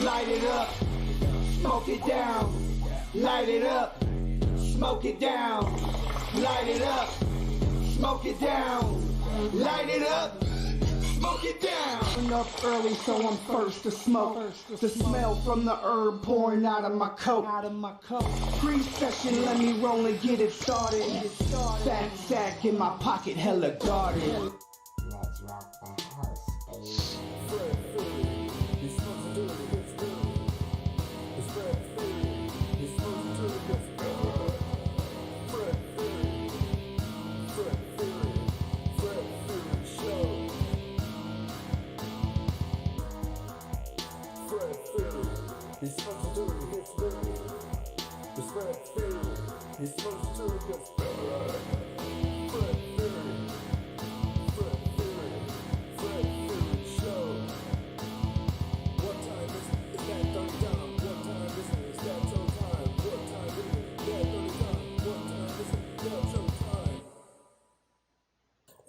light it up, smoke it down, light it up, smoke it down, light it up, smoke it down, light it up, smoke it down. I'm up early so I'm first to smoke. The smell from the herb pouring out of my coat. Pre-session, let me roll and get it started. Fat sack in my pocket, hella guarded. Let's rock the house,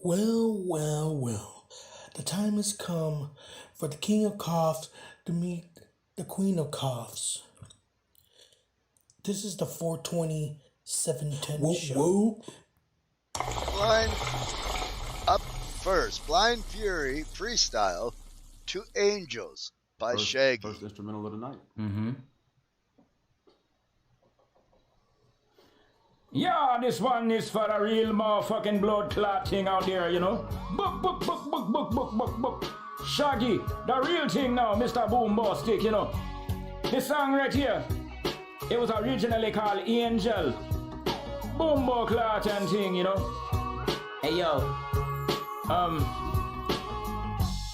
Well. The time has come for the king of coughs to meet the queen of coughs. This is the 420 710 show. Blind up first. Blind Fury freestyle to Angels by Shaggy. First instrumental of the night. Mm-hmm. Yeah, this one is for a real motherfucking blood clot thing out there, you know. Book. Shaggy, the real thing now, Mr. Boombostick, you know. This song right here, it was originally called Angel. Boombo clot and thing, you know. Hey yo,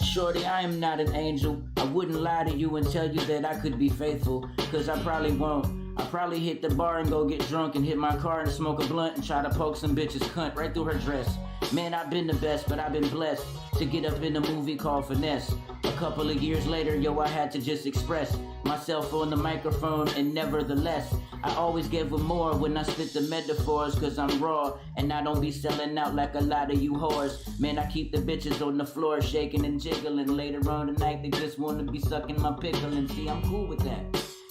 shorty, I am not an angel. I wouldn't lie to you and tell you that I could be faithful, cause I probably won't. I probably hit the bar and go get drunk and hit my car and smoke a blunt and try to poke some bitch's cunt right through her dress. Man, I've been the best, but I've been blessed to get up in a movie called Finesse. A couple of years later, yo, I had to just express myself on the microphone, and nevertheless, I always give them more when I spit the metaphors, cause I'm raw, and I don't be selling out like a lot of you whores. Man, I keep the bitches on the floor shaking and jiggling. Later on tonight, they just wanna be sucking my pickle, and see, I'm cool with that.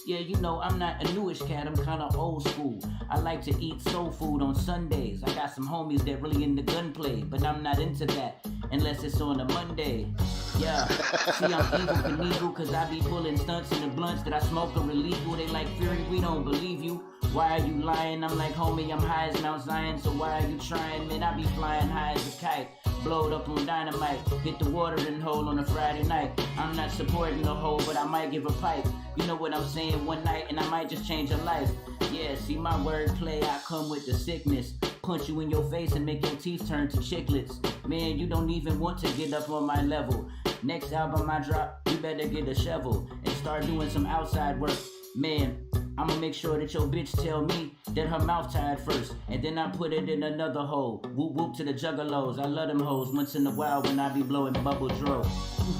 Yeah, you know, I'm not a newish cat, I'm kinda old school. I like to eat soul food on Sundays. I got some homies that really into gunplay, but I'm not into that unless it's on a Monday. Yeah, see, I'm evil Knievel, cause I be pulling stunts in the blunts that I smoke are illegal. They like Fury, we don't believe you. Why are you lying? I'm like, homie, I'm high as Mount Zion, so why are you trying? Man, I be flying high as a kite. Blowed up on dynamite, hit the watering hole on a Friday night. I'm not supporting the hole, but I might give a pipe. You know what I'm saying, one night, and I might just change your life. Yeah, see my wordplay, I come with the sickness. Punch you in your face and make your teeth turn to chiclets. Man, you don't even want to get up on my level. Next album I drop, you better get a shovel and start doing some outside work. Man, I'ma make sure that your bitch tell me that her mouth tied first, and then I put it in another hole. Whoop whoop to the juggalos, I love them hoes once in a while when I be blowing bubble dro.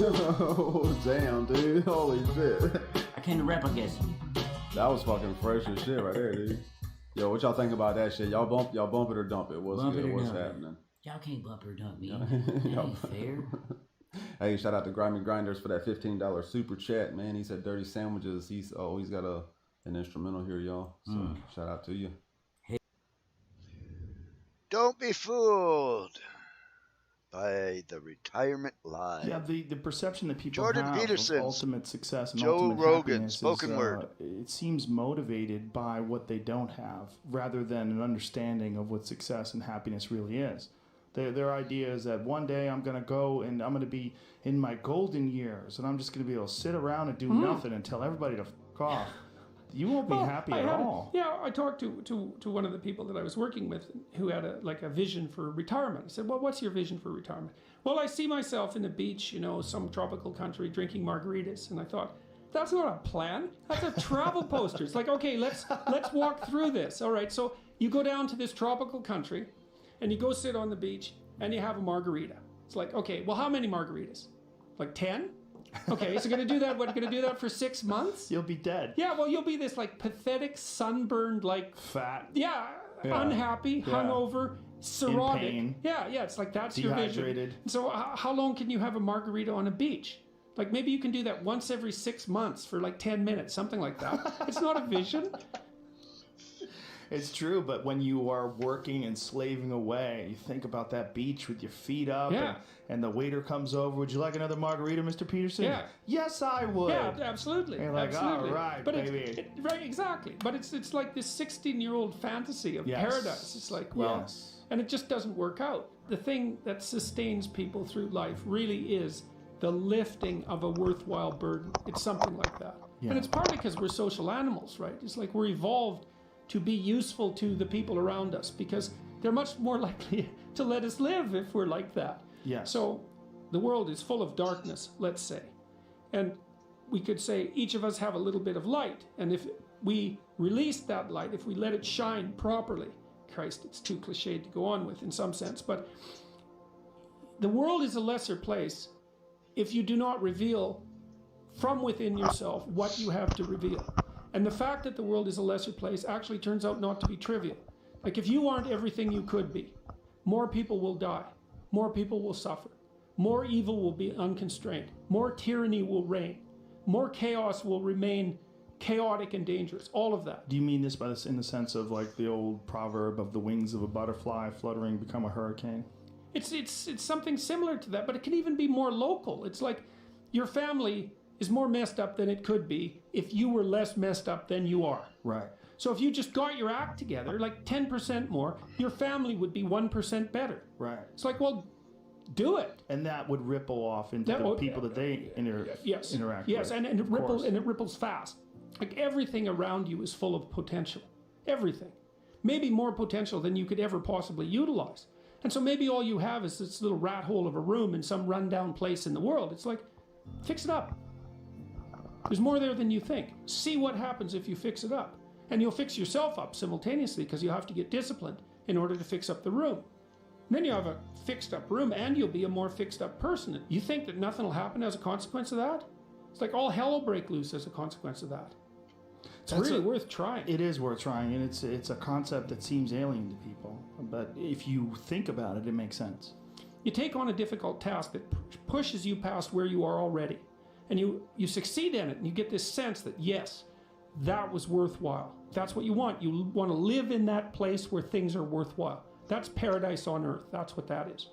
Oh, damn, dude. Holy shit. I came to rap, I guess. That was fucking fresh as shit right there, dude. Yo, what y'all think about that shit? Y'all bump it or dump it? What's good? What's happening? Y'all can't bump or dump me. That ain't fair. Hey, shout out to Grimy Grinders for that $15 super chat, man. He said dirty sandwiches. He's got an instrumental here, y'all. So shout out to you. Don't be fooled by the retirement lie. Yeah, the perception that people Jordan have Peterson's of ultimate success and Joe ultimate Rogan, happiness spoken is, word. It seems motivated by what they don't have, rather than an understanding of what success and happiness really is. Their idea is that one day I'm going to go and I'm going to be in my golden years and I'm just going to be able to sit around and do nothing and tell everybody to fuck off. You won't be happy at all. Yeah, I talked to one of the people that I was working with who had a vision for retirement. I said, well, what's your vision for retirement? Well, I see myself in the beach, some tropical country drinking margaritas. And I thought, that's not a plan. That's a travel poster. It's like, okay, let's walk through this. All right, so you go down to this tropical country and you go sit on the beach and you have a margarita. It's like, okay, well, how many margaritas? Like 10? Okay, so going to do that. What, going to do that for 6 months? You'll be dead. Yeah, well, you'll be this like pathetic, sunburned, like fat. Yeah, unhappy, hungover, cirrhotic. In pain. Yeah, it's like that's dehydrated. your vision. So how long can you have a margarita on a beach? Like maybe you can do that once every 6 months for like 10 minutes, something like that. It's not a vision. It's true, but when you are working and slaving away, you think about that beach with your feet up, Yeah. and the waiter comes over. Would you like another margarita, Mr. Peterson? Yeah. Yes, I would. Yeah, absolutely. And you're like, absolutely. all right, but baby. Right, exactly. But it's like this 16-year-old fantasy of Yes. paradise. It's like, well, Yes. and it just doesn't work out. The thing that sustains people through life really is the lifting of a worthwhile burden. It's something like that. Yeah. And it's partly because we're social animals, right? It's like we're evolved to be useful to the people around us because they're much more likely to let us live if we're like that. Yes. So the world is full of darkness, let's say. And we could say each of us have a little bit of light. And if we release that light, if we let it shine properly, Christ, it's too cliched to go on with in some sense, but the world is a lesser place if you do not reveal from within yourself what you have to reveal. And the fact that the world is a lesser place actually turns out not to be trivial. Like if you aren't everything you could be, more people will die, more people will suffer, more evil will be unconstrained, more tyranny will reign, more chaos will remain chaotic and dangerous, all of that. Do you mean this by this in the sense of like the old proverb of the wings of a butterfly fluttering become a hurricane? It's something similar to that, but it can even be more local. It's like your family is more messed up than it could be if you were less messed up than you are. Right. So if you just got your act together, like 10% more, your family would be 1% better. Right. It's like, well, do it. And that would ripple off into the people that they interact with. Yes, and it ripples fast. Like everything around you is full of potential. Everything. Maybe more potential than you could ever possibly utilize. And so maybe all you have is this little rat hole of a room in some rundown place in the world. It's like, fix it up. There's more there than you think. See what happens if you fix it up. And you'll fix yourself up simultaneously because you'll have to get disciplined in order to fix up the room. And then you have a fixed up room and you'll be a more fixed up person. You think that nothing will happen as a consequence of that? It's like all hell will break loose as a consequence of that. It's really worth trying. It is worth trying, and it's a concept that seems alien to people. But if you think about it, it makes sense. You take on a difficult task that pushes you past where you are already. And you succeed in it, and you get this sense that, yes, that was worthwhile. That's what you want. You want to live in that place where things are worthwhile. That's paradise on earth. That's what that is.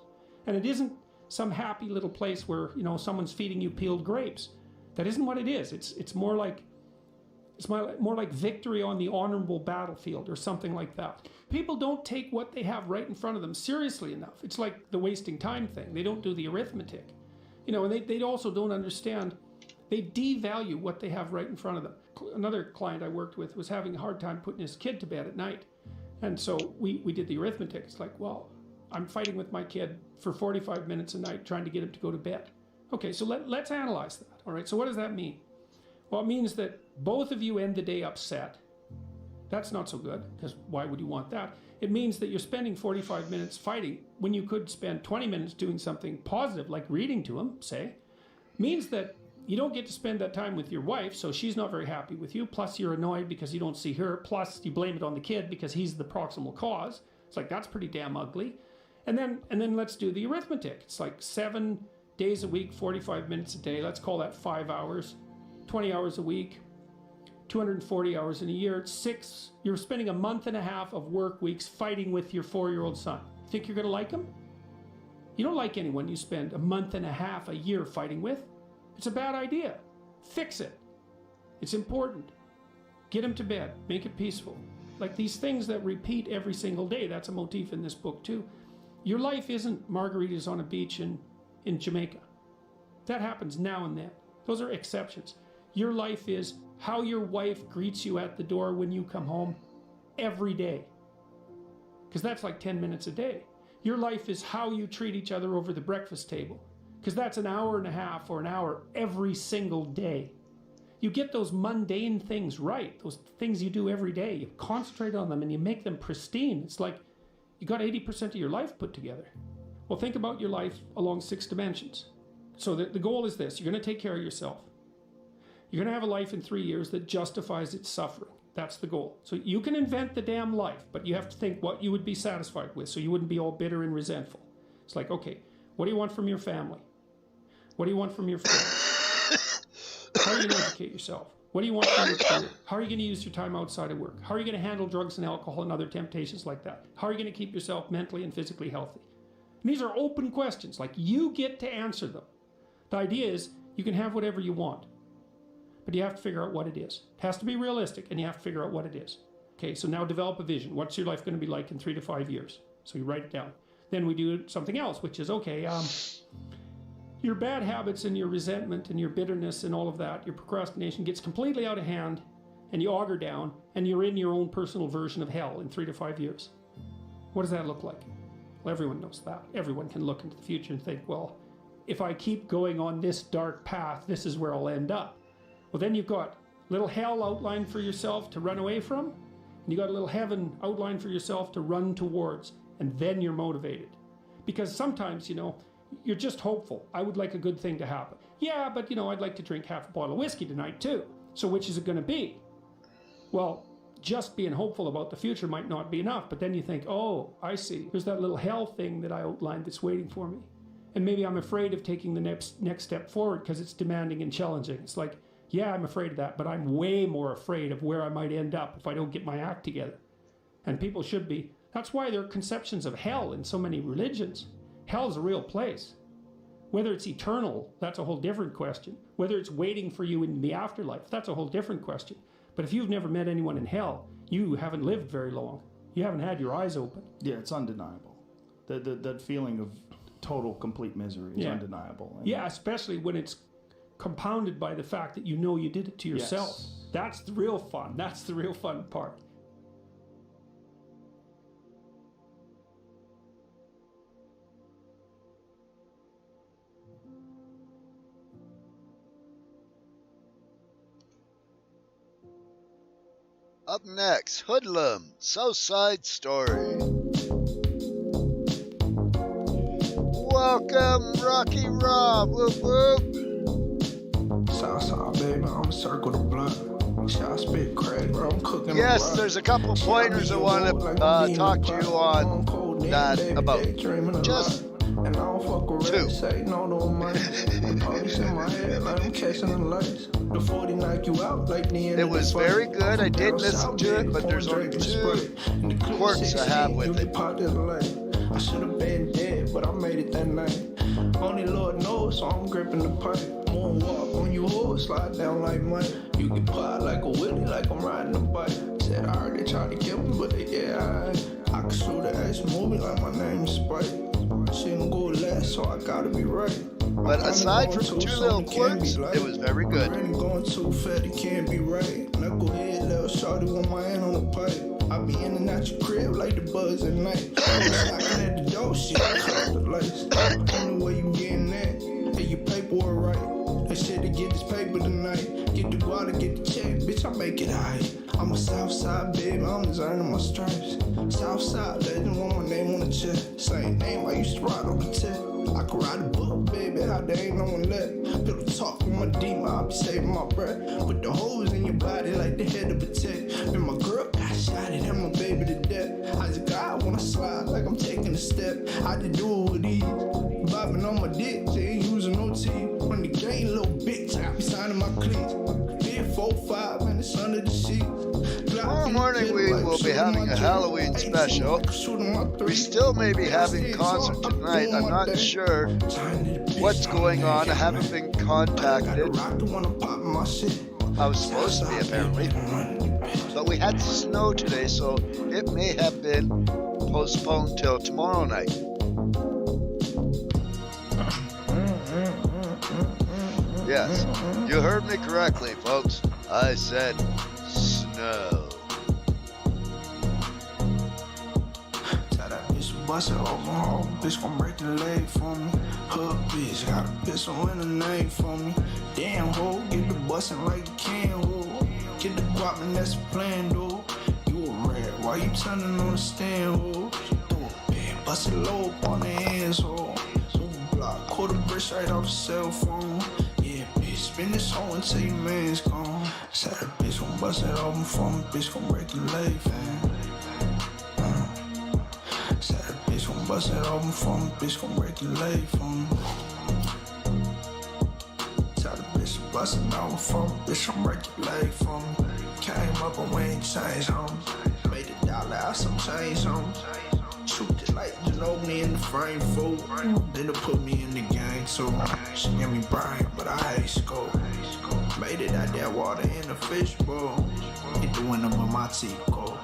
And it isn't some happy little place where, someone's feeding you peeled grapes. That isn't what it is. It's more like victory on the honorable battlefield or something like that. People don't take what they have right in front of them seriously enough. It's like the wasting time thing. They don't do the arithmetic. And they also don't understand. They devalue what they have right in front of them. Another client I worked with was having a hard time putting his kid to bed at night. And so we did the arithmetic. It's like, well, I'm fighting with my kid for 45 minutes a night trying to get him to go to bed. Okay, so let's analyze that. All right, so what does that mean? Well, it means that both of you end the day upset. That's not so good, because why would you want that? It means that you're spending 45 minutes fighting when you could spend 20 minutes doing something positive, like reading to him, say. Means that you don't get to spend that time with your wife, so she's not very happy with you. Plus, you're annoyed because you don't see her. Plus, you blame it on the kid because he's the proximal cause. It's like, that's pretty damn ugly. And then let's do the arithmetic. It's like 7 days a week, 45 minutes a day. Let's call that 5 hours, 20 hours a week, 240 hours in a year. You're spending a month and a half of work weeks fighting with your 4-year-old son. Think you're going to like him? You don't like anyone you spend a month and a half a year fighting with. It's a bad idea. Fix it. It's important. Get him to bed. Make it peaceful. Like these things that repeat every single day. That's a motif in this book too. Your life isn't margaritas on a beach in Jamaica. That happens now and then. Those are exceptions. Your life is how your wife greets you at the door when you come home every day. Because that's like 10 minutes a day. Your life is how you treat each other over the breakfast table. Because that's an hour and a half or an hour every single day. You get those mundane things right, those things you do every day. You concentrate on them and you make them pristine. It's like you got 80% of your life put together. Well, think about your life along 6 dimensions. So the goal is this. You're going to take care of yourself. You're going to have a life in 3 years that justifies its suffering. That's the goal. So you can invent the damn life, but you have to think what you would be satisfied with so you wouldn't be all bitter and resentful. It's like, okay, what do you want from your family? What do you want from your friends? How are you going to educate yourself? What do you want from your career? How are you going to use your time outside of work? How are you going to handle drugs and alcohol and other temptations like that? How are you going to keep yourself mentally and physically healthy? And these are open questions. Like, you get to answer them. The idea is you can have whatever you want, but you have to figure out what it is. It has to be realistic, and you have to figure out what it is. Okay, so now develop a vision. What's your life going to be like in 3 to 5 years? So you write it down. Then we do something else, which is, okay, your bad habits and your resentment and your bitterness and all of that, your procrastination gets completely out of hand, and you auger down, and you're in your own personal version of hell in 3 to 5 years. What does that look like? Well, everyone knows that. Everyone can look into the future and think, well, if I keep going on this dark path, this is where I'll end up. Well, then you've got little hell outlined for yourself to run away from, and you got a little heaven outlined for yourself to run towards, and then you're motivated. Because sometimes, you're just hopeful. I would like a good thing to happen. Yeah, but I'd like to drink half a bottle of whiskey tonight too. So which is it going to be? Well, just being hopeful about the future might not be enough, but then you think, oh, I see. There's that little hell thing that I outlined that's waiting for me. And maybe I'm afraid of taking the next step forward because it's demanding and challenging. It's like, yeah, I'm afraid of that, but I'm way more afraid of where I might end up if I don't get my act together. And people should be. That's why there are conceptions of hell in so many religions. Hell's a real place. Whether it's eternal, that's a whole different question. Whether it's waiting for you in the afterlife, that's a whole different question. But if you've never met anyone in hell, you haven't lived very long. You haven't had your eyes open. Yeah, it's undeniable. That feeling of total, complete misery is undeniable. And yeah, especially when it's compounded by the fact that you did it to yourself. Yes. That's the real fun. That's the real fun part. Up next, Hoodlum, Southside Story. Welcome, Rocky Rob. Whoop whoop. Southside, baby, I'm circle the block. Shot spit crack, bro. I'm cooking. Yes, there's a couple pointers I want to talk to you on that about. Just and I don't fuck with 2. Say no to money. Police in my head like I'm catching the lights. The 40 knock you out like the end. It was very good. I did listen to it, but there's only 2 quirks I have with it. I should have been dead, but I made it that night. Only Lord knows, so I'm gripping the pipe. Moonwalk on your horse, slide down like Mike. You get pot like a willy, like I'm riding a bike. Said I heard they tried to kill me, but yeah, I can shoot the ass movie like my name's Spike. Shouldn't go last, so I gotta be right. But aside from 2 little quirks, it was very good. I'm going too fat, it can't be right. Knucklehead, little shorty with my hand on the pipe. I be in and out your crib like the buzz at night. Knocking at the door, shit, cut the lights. Only way you getting that, hey, your paperwork right. They said to get this paper tonight. Get the water, get the check, bitch, I make it high. I'm a Southside baby, I'm just earning my stripes. Southside legend, want my name on the chest. Same name I used to ride on the tip. I could ride a book, baby, how there ain't no one left. Pillow talk with my demon, I'll be saving my breath. Put the holes in your body like the head of a tech. And my girl got shot at my baby to death. I just got when I slide like I'm taking a step. I just do it with ease. Bobbing on my dick, they ain't using no teeth. When the game, little bitch, I be signing my cleats. 4-5 and it's under the sheet. Tomorrow morning we will be having a Halloween special. We still may be having concert tonight. I'm not sure what's going on. I haven't been contacted. I was supposed to be apparently. But we had snow today, so it may have been postponed till tomorrow night. Yes, you heard me correctly, folks. I said snow. Tell that bitch to bust it over, bitch gon' break the leg for me. Hood bitch, got a pistol in the name for me. Damn ho, get the bustin' like you can, ho. Get the guap and that's the plan, dude. You a red, why you turning on the stand, ho? Bitch, bust it low up on the hands, ho. Block, quarter brick right off the cell phone. Yeah, bitch, spin this hoe until your man's gone. Said that bitch gon' bust it open for me, bitch gon' break the leg, fam. Said that bitch gon' bust it open for me, bitch gon' break the leg for me. Tell the bitch bustin' out for me. Bitch, I'm break your leg for me. Came up and we ain't changed, homie. Made $1 out some change, homie. Shoot it like Ginobili in the frame, fool. Then they put me in the gang, too. She gave me Brian, but I hate school. Made it out that water in the fishbowl. Get the winner with my teeth, cold.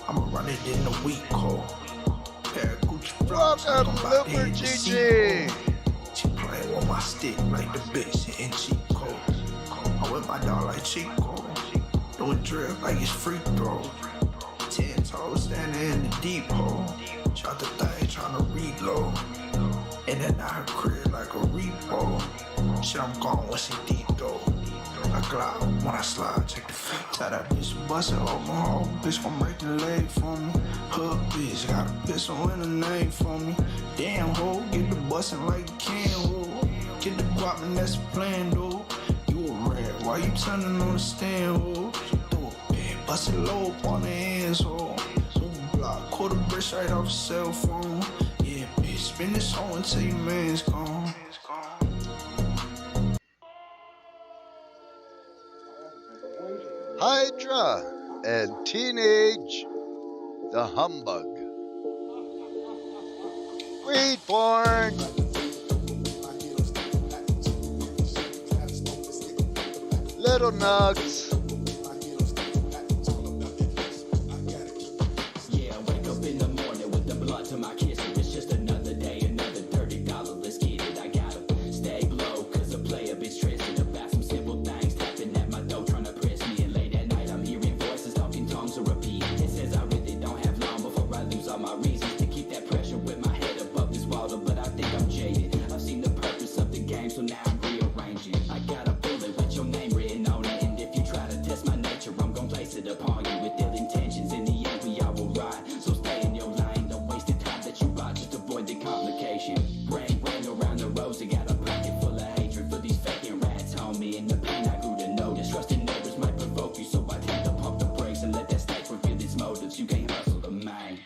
I'ma run it in the week, cold. Pair of Gucci drops, Welcome, Looper GG. She playing with my stick like the bitch in Chico. I whip my dog like Chico. Doing drill like it's free throw. 10 toes standing in the deep hole. Shot the thing tryna reload. And then I her crib like a repo. Shit, I'm gone when she deep though. I glide when I slide, check the feet. Tell that bitch bustin' on my home. Bitch gon' break the leg for me. Her bitch got a pistol in her name for me. Damn hoe, get the bustin' like you can, hoe. Get the guap and that's the plan, though. You a rat, why you turning on the stand, hoe? She threw a bed, bust it low up on the hands, hoe. Block, quarter brick right off the cell phone. Yeah, bitch, spin this hoe until your man's gone. Hydra and Teenage the Humbug. Weed porn. Little Nugs. Yeah, I wake up in the morning with the blood to my kisser. It's just another day, another $30. Let's get it. I gotta stay low, cause a player bitch stressing about some simple things. Tapping at my door, trying to press me. And late at night, I'm hearing voices talking tongues to repeat. It says I really don't have long before I lose all my reasons to keep that pressure with my head above this water. But I think I'm jaded. I've seen the purpose of the game, so now I'm rearranging. I got a bullet with your name written on it. And if you try to test my nature, I'm gonna place it upon you with ill intentions. In the end, we all will ride. So stay in your lane. Don't waste the time that you bought. Just avoid the complication. Ring around the rose. I got a pocket full of hatred for these faking rats, homie. And the pain I grew to notice. Trusting neighbors might provoke you, so I tend to pump the brakes and let that state reveal its motives. You can't hustle the man.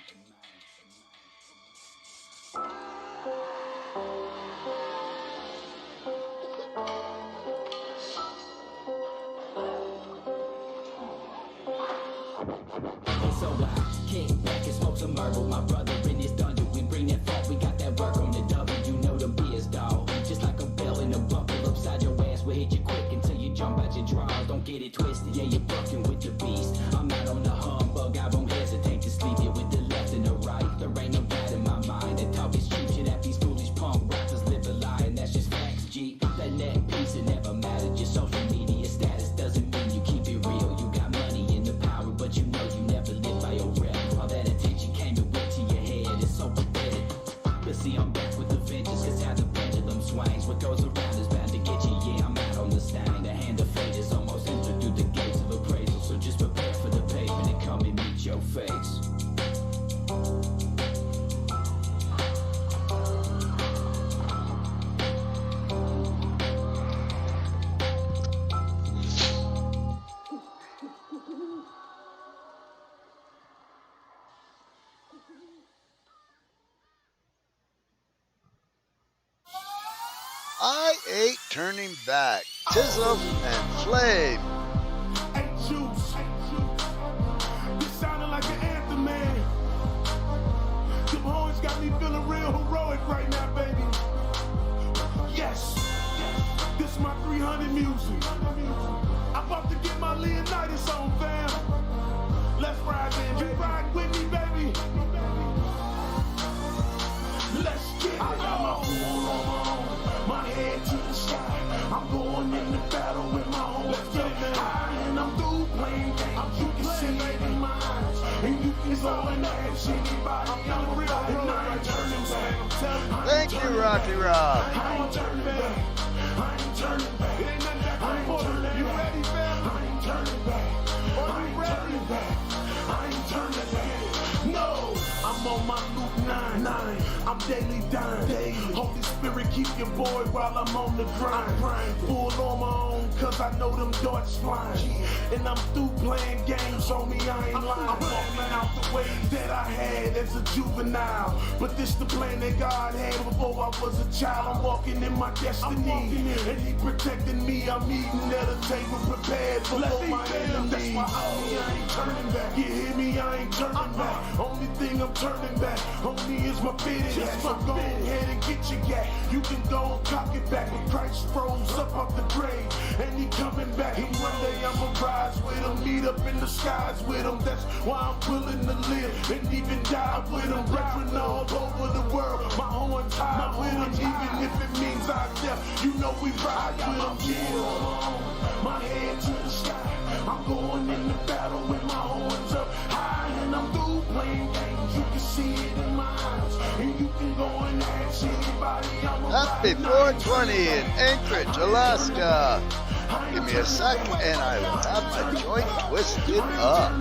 And so I kick back and smoke some herb with my brother in his dungeon. We bring that fat, we got that work on the double. You know the biz, dog. Just like a bell in a buckle upside your ass. We'll hit you quick until you jump out your drawers. Don't get it twisted, yeah, you're bucking with the beast. I'm not on the humbug, I won't hesitate to sleep you with the left and the right. There ain't no doubt in my mind that talk is cheap shit that these foolish punk rappers live a lie. And that's just facts, G. That net piece, it never mattered. Your social media status doesn't mean you keep it real. You got money and the power, but you know you never live by your rep. All that attention came and went to your head, it's so pathetic. But see, I'm back with the vengeance, cause how the pendulum swings. What goes around is bound to get you, yeah, I'm out on the stand. The hand of fate is almost entered through the gates of appraisal. So just prepare for the pavement and come and meet your face. I ain't turning back. Tism and Flame. Hey, Juice. You sounding like an anthem, man. Them horns got me feeling real heroic right now, baby. Yes. This is my 300 music. I'm about to get my Leonidas on, fam. Let's ride, man. You ride with me, baby. Let's get it. I got my fool on. My head to the sky. I'm going in the battle with my whole high, and I'm through playing games. You can see it in my eyes, and you can go and ask anybody. I'm real, and I ain't turning back. Thank you, Rocky Rob. I ain't turning back. I ain't turning back. It ain't nothing back. I ain't turning. You ready, fam? I ain't turning back. I ain't turning back. I ain't turning back. No, I'm on my Luke 9. I'm daily dying. Holy Spirit, keep your boy while I'm on the grind. Full on my own, cause I know them darts flying. And I'm through playing games, on me, I ain't lying. I'm walking out the way that I had as a juvenile. But this the plan that God had before I was a child. I'm walking in my destiny. And he protecting me me, I'm eating at a table prepared for my enemies. That's why I ain't turning back. You hear me? I ain't turning back. Only thing I'm turning back, homie, is my fitted hat. So go ahead and get your gat. You can go and cock it back. When Christ rose up off the grave, and he coming back. And one day I'ma rise with him, meet up in the skies with him. That's why I'm willing to live and even die with him. Brethren all over the world, my horns high with him. Even if it means I death, you know we ride with him. Yeah, my head to the sky. I'm going in the battle with my horns up high, and I'm through playing games. You can see it in my eyes, and you can go and ask anybody. Happy 420 in Anchorage, Alaska. Give me a sec, and I will have my joint twisted up.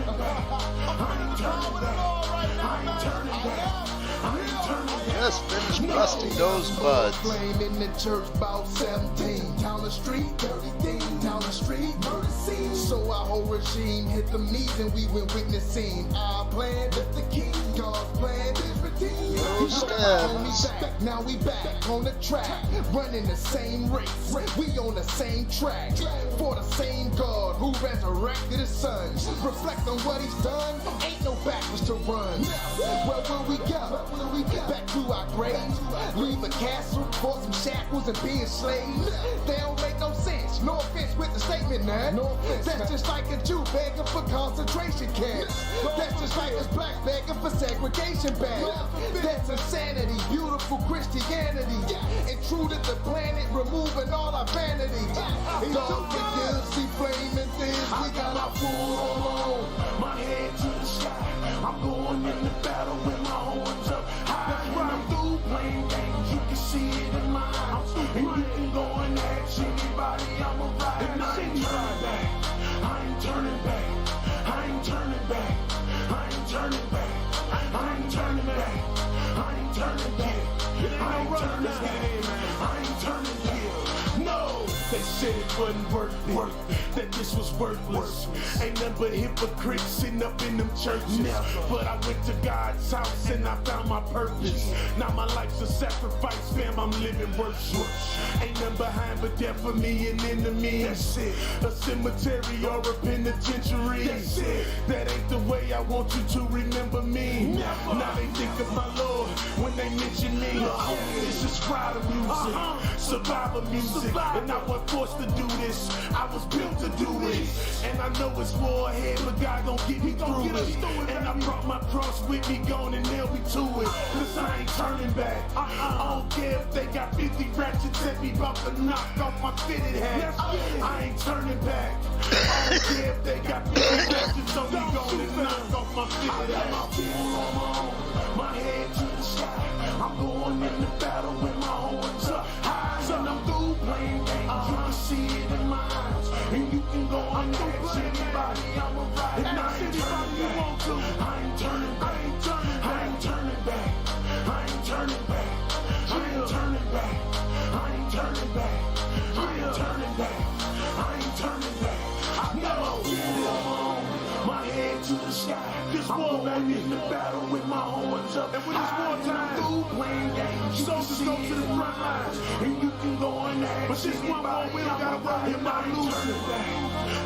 Just finished busting those buds. Flame in the church about 17. Down the street, dirty thing. Down the street, murder scene. So our whole regime hit the knees and we went witnessing. Our plan is the king. God's plan is redeemed. No steps. Now we back on the track, running the same race. We on the same track for the same God who resurrected his son. Reflect on what he's done. Ain't no backwards to run. Where will we go? Back to our graves. Leave a castle for some shackles and being slaves. They don't make no sense. No offense with the statement, man. That's just like a Jew begging for concentration camps. That's just like a black begging for segregation back. That's insanity. Beautiful Christianity. And true to the planet, removing all our vanity. Dark and guilty, flaming things. We got our food on. My head to the sky. I'm going in the battle with my horns up high. And I'm through playing games. You can see it in my eyes. And you can go and ask anybody. I'm a ride. And I ain't turning back. I ain't turning back. I ain't turning back. I ain't turning back. I ain't turning back. I ain't turning back. I ain't turning back. I ain't turning back. No, they said it wasn't worth it. That this was worthless. Ain't nothing but hypocrites sitting up in them churches. But I went to God's house and I found my purpose. Now my life's a sacrifice, fam. I'm living worship. Ain't nothing behind but death for me and enemies. That's it. A cemetery or a penitentiary. That's it. That ain't the way I want you to remember me. Now they think of my Lord when they mention me. This is crowd music, survivor music, and I wasn't forced to do this. I was built to do it, and I know it's war ahead, but God gon' get me through it. And I brought my cross with me, gone and nail me to it. Cause I ain't turning back. I don't care if they got 50 ratchets at me, about to knock off my fitted hat. I ain't turning back. I don't care if they got 50 ratchets on me, gone and knock off my fitted hat. My head to the sky. I'm going in the battle with my horns up high. And I'm through playing games. You can see it in my eyes. And you can go and ask anybody. I'm a ride. And I ain't turning back. I ain't turning back. I ain't turning back. I ain't turning back. I ain't turning back. I ain't turning back. I ain't turning back. I ain't turning back. No. My head to the sky. This war back in the battle with my horns up. And when it's wartime, through playing games, soldiers go to the front lines, and you can go and ask. But this one more, we don't gotta worry about losing.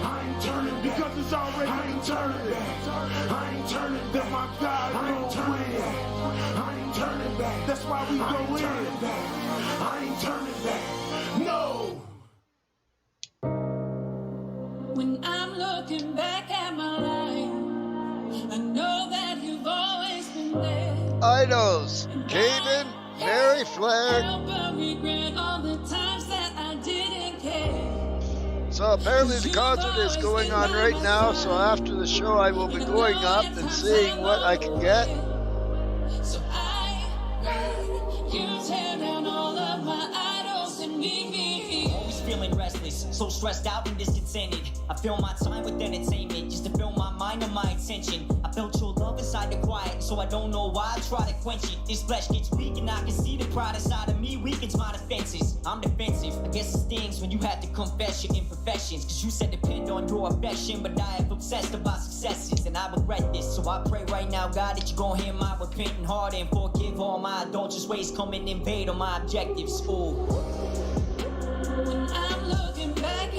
I ain't turning back. Because it's already I ain't turning back. I ain't turning back. My God, I ain't turning back. I ain't turning back. That's why we go in. I ain't turning back. No. When I'm looking back at my life, I know that you've always been there. Idols, Caden, Mary Flair. Regret all the times that I didn't care. So apparently the concert is going on right now, so after the show I will be going up and seeing what I can get. So I pray you tear down all of my idols and meet me here. Always feeling restless, so stressed out and discontented. I fill my time with entertainment just to fill my mind and my attention. I felt your love inside the quiet, so I don't know why I try to quench it. This flesh gets weak and I can see the pride inside of me weakens my defenses. I'm defensive, I guess it stings when you have to confess your imperfections. Cause you said depend on your affection, but I have obsessed about successes. And I regret this, so I pray right now, God, that you gon' hear my repentant heart and forgive all my adulterous ways come and invade on my objectives. Ooh. When I'm looking back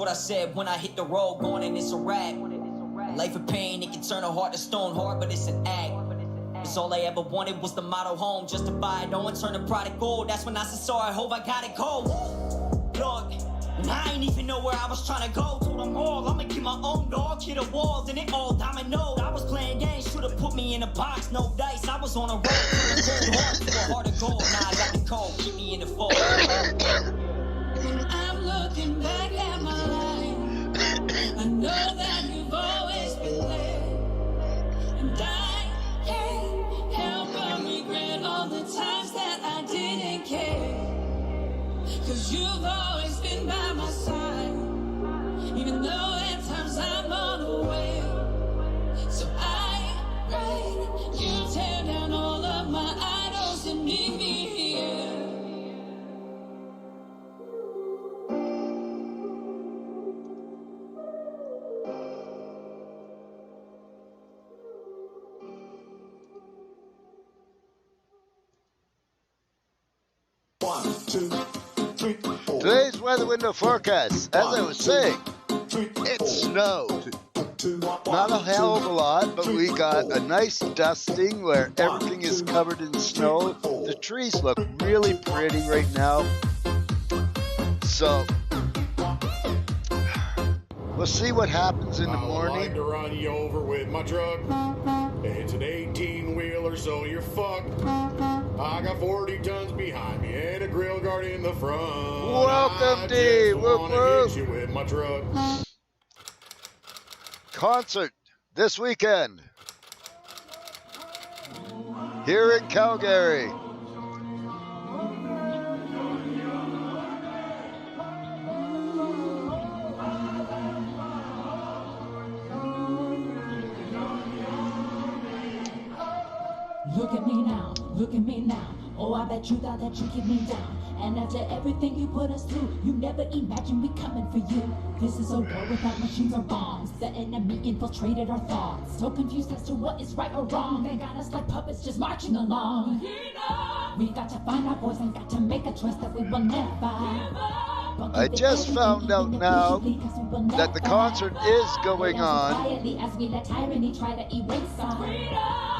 what I said when I hit the road, going and it's a rap. A life of pain, it can turn a heart to stone hard, but it's an act. It's all I ever wanted was the motto home, just to buy it, no one turn a product gold. That's when I said sorry, hope I got it cold. Look, and I ain't even know where I was trying to go. Told them all, I'ma get my own dog, hit a wall, then it all dominoed. I was playing games, should've put me in a box, no dice. I was on a road, from a cold heart to a heart of gold. Now I got the code, keep me in the fold. When I'm looking back at my life, I know that you've always been there. And I can't help but regret all the times that I didn't care. Cause you've always been by my side, even though at times I'm unaware. So I pray you tear down all of my idols and meet me here. One, two, three, four. Today's weather window forecast, as I was saying, it snowed. Not a hell of a lot, but we got a nice dusting where everything is covered in snow. The trees look really pretty right now. So, we'll see what happens in the I would like morning. to run you over with my truck. It's an 18-wheeler, so you're fucked. I got 40 tons behind me and a grill guard in the front. Welcome, I D. just Whoop, wanna whoop. hit you with my truck. Concert this weekend here in Calgary. Look at me now, look at me now. Oh, I bet you thought that you keep me down. And after everything you put us through, you never imagined we coming for you. This is a war without machines or bombs. The enemy infiltrated our thoughts. So confused as to what is right or wrong. They got us like puppets just marching along. We got to find our voice and got to make a choice that we will never. I just found out now that the concert is going on.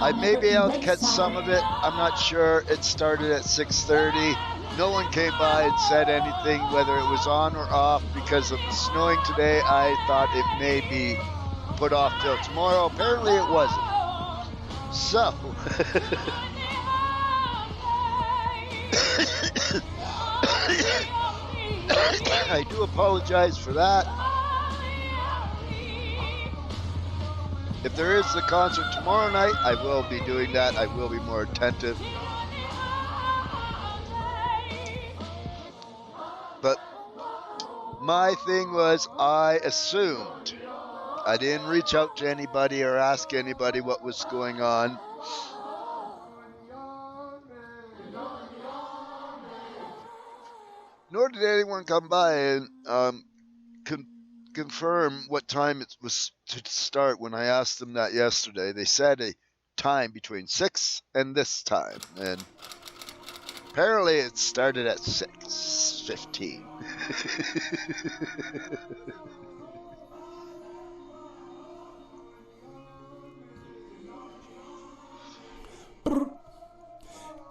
I may be able to catch some of it. I'm not sure. It started at 6:30. No one came by and said anything, whether it was on or off. Because of the snowing today, I thought it may be put off till tomorrow. Apparently it wasn't. So, I do apologize for that. If there is the concert tomorrow night, I will be doing that. I will be more attentive. But my thing was, I assumed. I didn't reach out to anybody or ask anybody what was going on. Nor did anyone come by and confirm what time it was to start when I asked them that yesterday. They said a time between 6 and this time, and apparently it started at 6:15.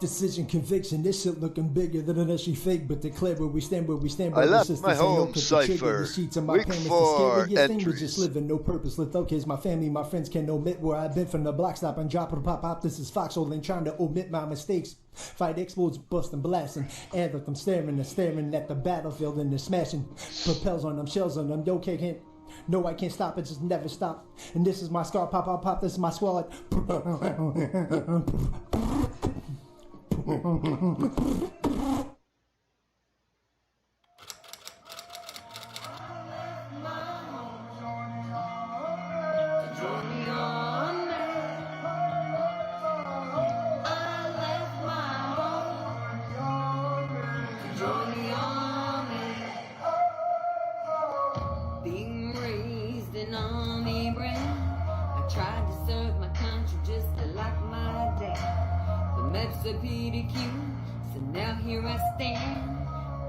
Decision, conviction, this shit looking bigger than an she fake, but declare where we stand, I left my home cipher. Week 4 entries. Just living, no purpose, little kids, my family, my friends can omit where I've been from the block stop and drop pop pop. This is Foxhole, ain't trying to omit my mistakes. Fight explodes, busting, blasting, and I'm staring at the battlefield and they're smashing propels on them, shells on them. Yo, can't. No, I can't stop it, just never stop. And this is my scar, pop, pop, pop, this is my squad. Being raised in army brand, I tried to serve my country just like my dad. The Mets are PDQ, so now here I stand.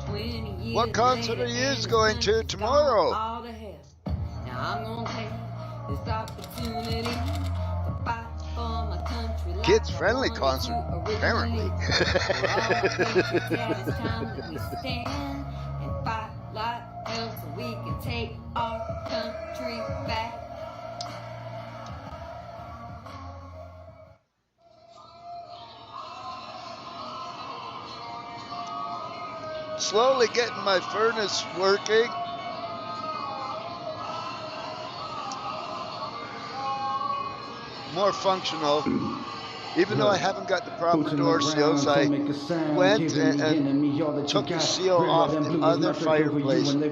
20 years What concert are you going to tomorrow? this opportunity to fight for my country. Like Kids friendly concert, apparently. Yeah, it's time that we stand and fight like hell so we can take our country back. Slowly getting my furnace working. More functional. Even though I haven't got the proper door seals, I went and took the seal off the other fireplace and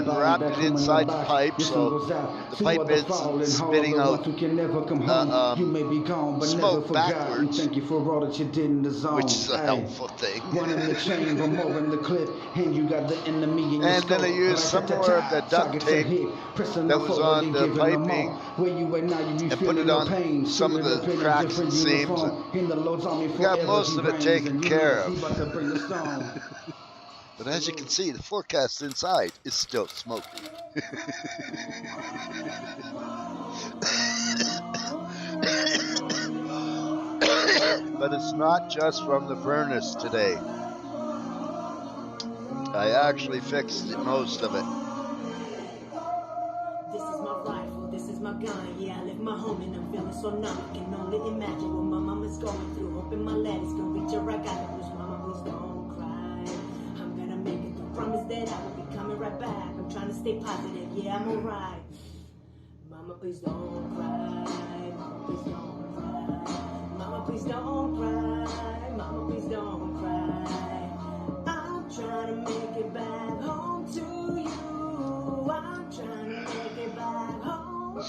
wrapped it inside the pipe so the pipe isn't spitting out smoke backwards, which is a helpful thing. And then I used some more of the duct tape that was on the piping and put it on some of the cracks and seams. Got most of it taken care of. But as you can see, the forecast inside is still smoky. But it's not just from the furnace today. I actually fixed most of it. This is my rifle, this is my gun. Yeah, I left my home and I'm feeling so numb. I can only imagine what my mama's going through. Hoping my legs can reach her. I got the blues, mama, please don't cry. I'm gonna make it through. Promise that I will be coming right back. I'm trying to stay positive, yeah, I'm alright. Mama, please don't cry. Mama, please don't cry. Mama, please don't cry. Mama, please don't cry. I'm trying to make it back home to you. I'm trying to make it back home.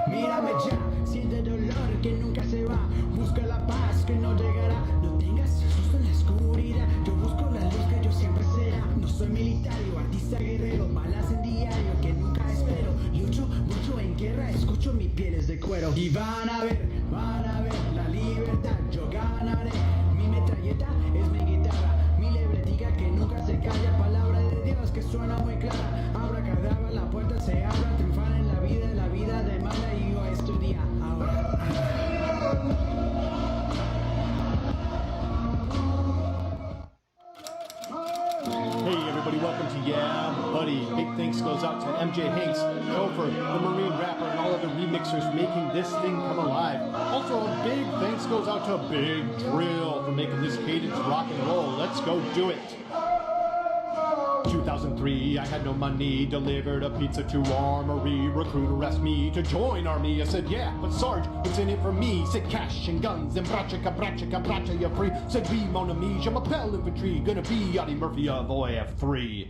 Mírame ya, siente dolor que nunca se va. Busca la paz que no llegará. No tengas susto en la oscuridad. Yo busco la luz que yo siempre será. No soy militario, artista guerrero, balas en diario que nunca espero. Lucho mucho en guerra, escucho mis pieles de cuero. Y van a ver la libertad. Yo ganaré. Mi metralleta es mi guitarra. Mi libretica que nunca se calla. Palabra de Dios que suena muy clara. Abracadabra, la puerta se abra. Triunfar en la vida de mala y yo estudia ahora. Hey everybody, welcome to Yeah Buddy. Big thanks goes out to MJ Hanks, Gopher, the Marine Rapper, and all other remixers making this thing come alive. Also, a big thanks goes out to Big Drill for making this cadence rock and roll. Let's go do it. 2003, I had no money, delivered a pizza to Armory. Recruiter asked me to join Army. I said, yeah, but Sarge, what's in it for me? Said cash and guns and bracha, you're free. Said, oui, mon ami, je m'appelle infantry. Gonna be Yachty Murphy of OAF3.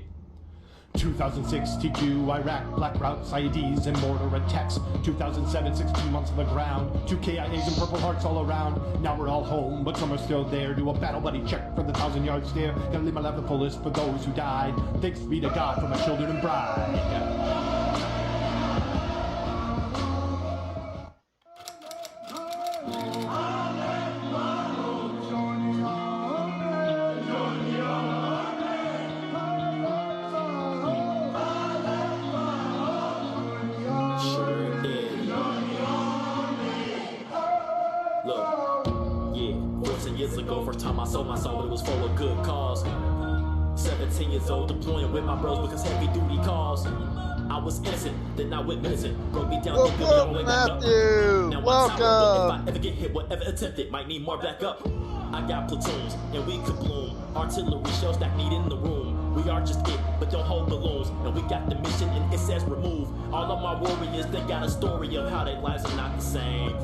2006, TQ, Iraq, black routes, IEDs, and mortar attacks. 2007, 16 months on the ground. 2 KIAs and Purple Hearts all around. Now we're all home, but some are still there. Do a battle buddy check for the 1,000-yard stare. Gotta live my life the fullest for those who died. Thanks be to God for my children and bride. First time I sold my soul, but it was for a good cause. 17 years old, deploying with my bros because heavy duty calls. I was innocent, then I went missing. Broke me down, Welcome, Matthew. Now Welcome. If I ever get hit, whatever attempted, might need more backup. I got platoons, and we could bloom. Artillery shells that need in the room. We are just it, but don't hold balloons. And we got the mission, and it says remove. All of my warriors, they got a story of how their lives are not the same.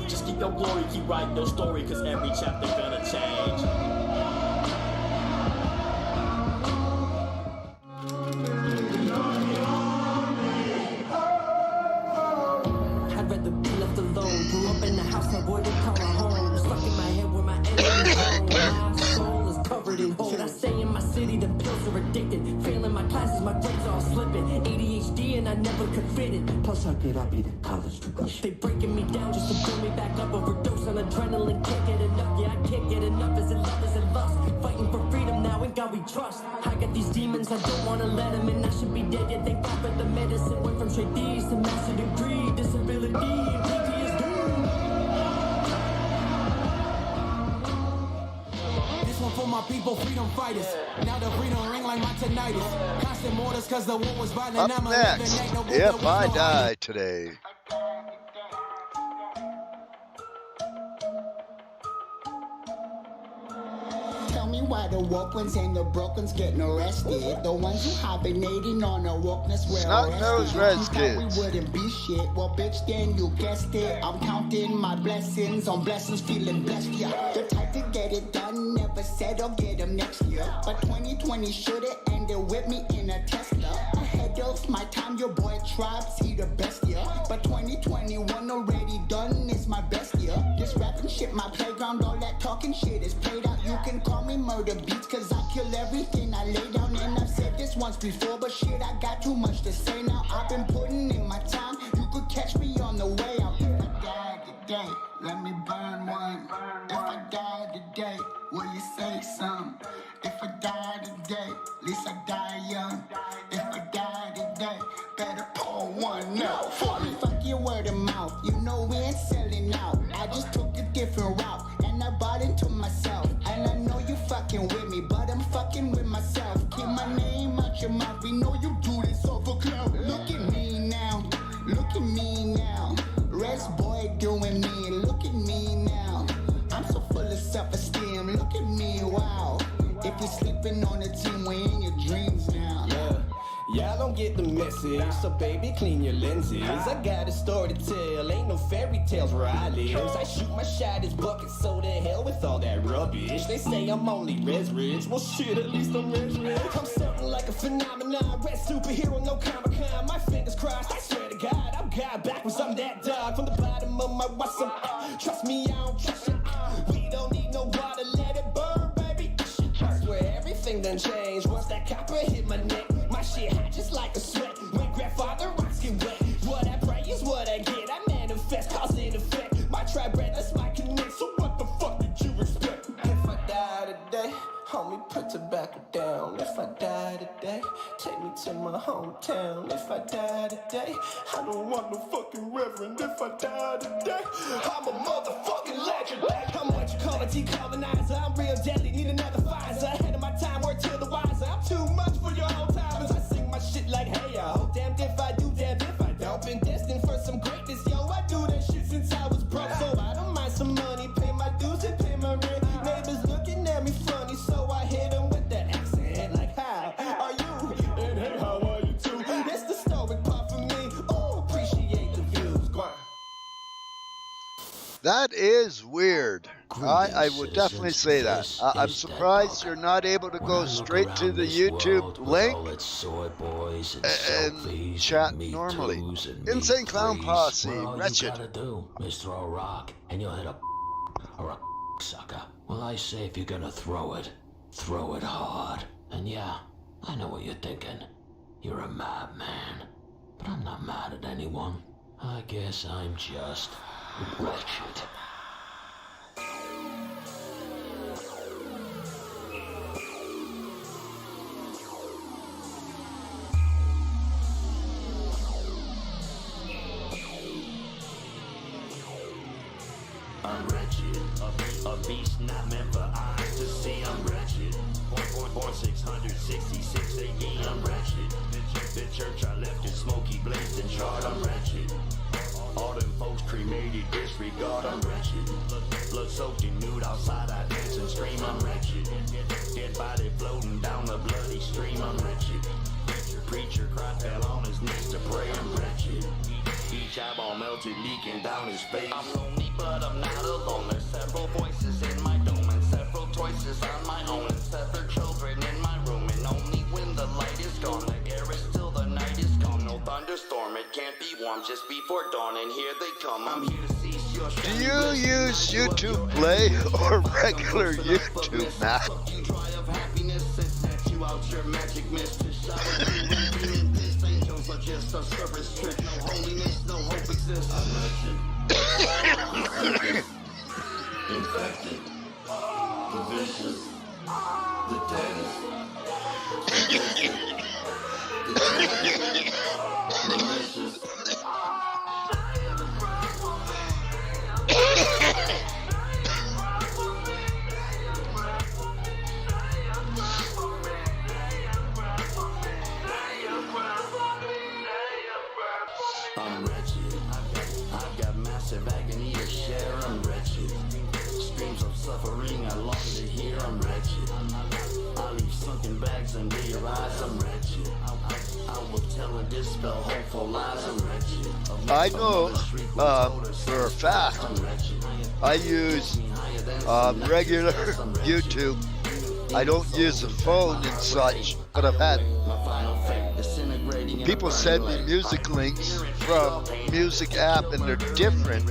Just keep your glory, keep writing your story, cause every chapter gonna change. I'd rather be left alone. Grew up in the house, avoided calling home. Stuck in my head where my enemies home. My soul is covered in holes. Should I stay in my city to are addicted. Failing my classes, my grades all slipping. ADHD and I never could fit it. Plus I could not be the college tuition. They breaking me down just to bring me back up. Overdose on adrenaline, can't get enough. Yeah, I can't get enough. Is it love, is it lust? Fighting for freedom now, in God we trust. I got these demons, I don't wanna let them in. I should be dead, yet they fight for the medicine. Went from straight D's to master degree. Disability, PTSD. This one for my people, freedom fighters. Now the freedom ring like my tinnitus. Constant mortars cause the war was violent. Up next, If I Die Today. Tell me why the woke ones and the broke ones getting arrested. The ones who hibernating on a wokeness were Snot-nosed arrested. Redskins. We wouldn't be shit. Well, bitch, then you guessed it. I'm counting my blessings on blessings, feeling blessed, yeah. The type to get it done, never said I'll get them next year. But 2020 should've ended with me in a Tesla. Ahead of my time, your boy Tribe, see the best year. But 2021 already done is my best year. This rapping shit, my playground, all that talking shit is played out. You can call me murder beats, cause I kill everything I lay down. And I've said this once before, but shit, I got too much to say now. I've been putting in my time, you could catch me on the way out. If I die today, let me burn one. If I die today, will you say something? If I die today, at least I die young. If I die today, better pour one out for me. Fuck your word of mouth, you know we ain't selling out. I just took a different route, and I bought into myself. And I know you fucking with me, but I'm fucking with myself. Keep my name out your mouth, we know you do this all for clout. Look at me now, look at me now. Rest boy doing me, look at me now. I'm so full of self-esteem, look at me, wow. If you're sleeping on a team, we in your dreams now. Y'all don't get the message, so baby, clean your lenses. I got a story to tell, ain't no fairy tales where I live. I shoot my shot as buckets, so the hell with all that rubbish. They say I'm only res rich, well shit, at least I'm res rich. I'm something like a phenomenon, red superhero, no Comic-Con. My fingers crossed, I swear to God, I'm God backwards, I'm that dog. From the bottom of my what's up, trust me, I don't trust you. We don't need no water, let it burn, baby. I swear everything done changed once that copper hit my neck. My shit hot just like a sweat. When grandfather rocks get wet, what I pray is what I get. I manifest, cause and effect. My tribe bread, that's my connect. So what the fuck did you expect? If I die today, homie, put tobacco down. If I die today, take me to my hometown. If I die today, I don't want no fucking reverend. If I die today, I'm a motherfucking legend. I'm what you call a decolonizer. I'm real deadly, need another Pfizer. Ahead of my time, word to the wiser. I'm too much for your old timers. I sing my shit like, hey, I hope damned if I do, damned if I don't. Been destined for some greatness, yo. I do that shit since I was broke, so I don't mind some money. Pay my dues and pay my rent. Neighbors looking at me funny, so I hit them with that accent. Like, how are you? And hey, how are you too? It's the stoic part for me. Oh, appreciate the views. Go on. That is weird. I would definitely say that. I'm surprised you're not able to go straight to the YouTube link and chat normally. Insane Clown Posse, Wretched. All you gotta do is throw a rock, and you'll hit a or a sucker. Well, I say if you're gonna throw it hard. And yeah, I know what you're thinking. You're a madman. But I'm not mad at anyone. I guess I'm just wretched. I'm wretched, a beast not meant for eyes to see. I'm wretched, born 666 AD. I'm wretched, the church I left in smoky blazed and charred. I'm wretched, all them folks cremated, disregard. I'm wretched, blood soaked and nude outside. I dance and scream. I'm wretched, dead body floating down the bloody stream. I'm wretched, preacher cried, fell on his knees to pray. I'm wretched, each eyeball melted, leaking down his face. I'm lonely, but I'm not alone. There's several voices in my dome and several choices on my own, and several children in my room. And only when the light is gone, the air is still, the night is calm. No thunderstorm, it can't be warm just before dawn. And here they come. I'm here to seize your. Do you use YouTube Play or regular YouTube, Matt? You dry of happiness and snatch you out out your magic mistress. These angels are just a service trick. No holiness, no hope exists. Infected, the vicious, the deadest, the malicious. I'm wretched. I've got massive agony to share. I'm wretched. Screams of suffering I long to hear. I'm wretched. I leave sunken bags under your eyes. I'm wretched. I will tell and dispel hopeful lies. I'm wretched. I know for a fact I use regular YouTube. I don't use the phone and such, but I've had people send me music links from music app and they're different,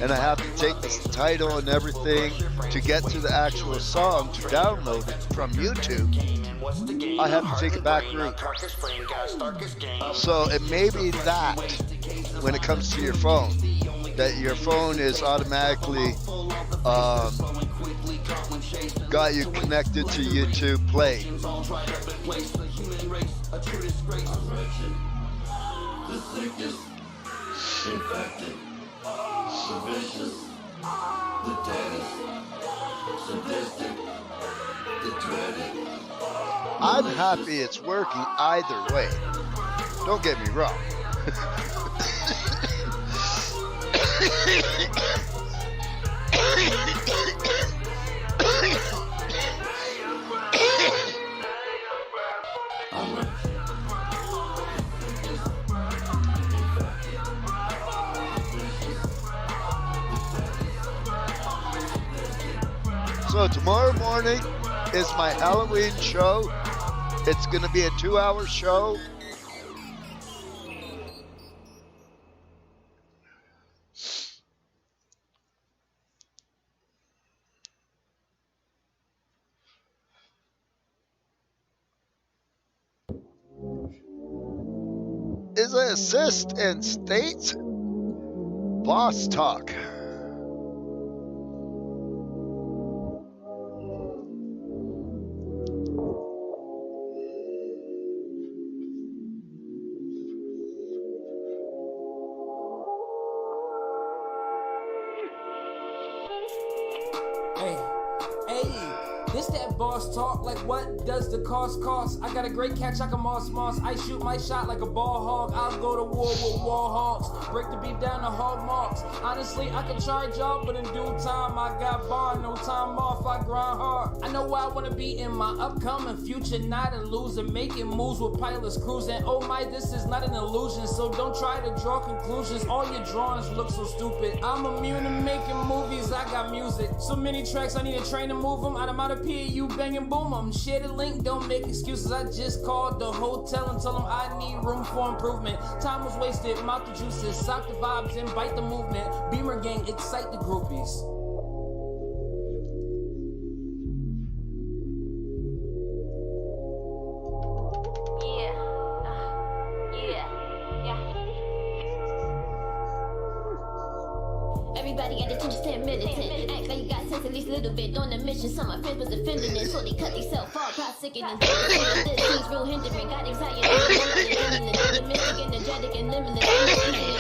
and I have to take the title and everything to get to the actual song to download it from YouTube. I have to take a back route. So it may be that when it comes to your phone, that your phone is automatically got you connected to YouTube Play. The sickest, infected, the vicious, the deadest, sadistic, the dreaded. I'm happy it's working either way. Don't get me wrong. So tomorrow morning is my Halloween show. It's going to be a 2-hour show. Is it assist and states boss talk? This that boss talk, like what does the cost? I got a great catch, I can moss. I shoot my shot like a ball hog. I'll go to war with wall hogs. Break the beef down to hog marks. Honestly, I can charge y'all, but in due time, I got bar, no time off, I grind hard. I know where I wanna be in my upcoming future, not a loser. Making moves with pilots cruising. Oh my, this is not an illusion, so don't try to draw conclusions. All your drawings look so stupid. I'm immune to making movies, I got music. So many tracks, I need a train to move them. Out of my you banging boom 'em. Share the link, don't make excuses. I just called the hotel and told them I need room for improvement. Time was wasted, mouth the juices, sock the vibes and bite the movement. Beamer gang, excite the groupies. Everybody got attention, stay militant. Act like you got sense at least a little bit. On a mission, some of my friends was offending it. So they cut themselves off, pride sickening. This seems real hindering. Got anxiety, optimistic, energetic, and limitless.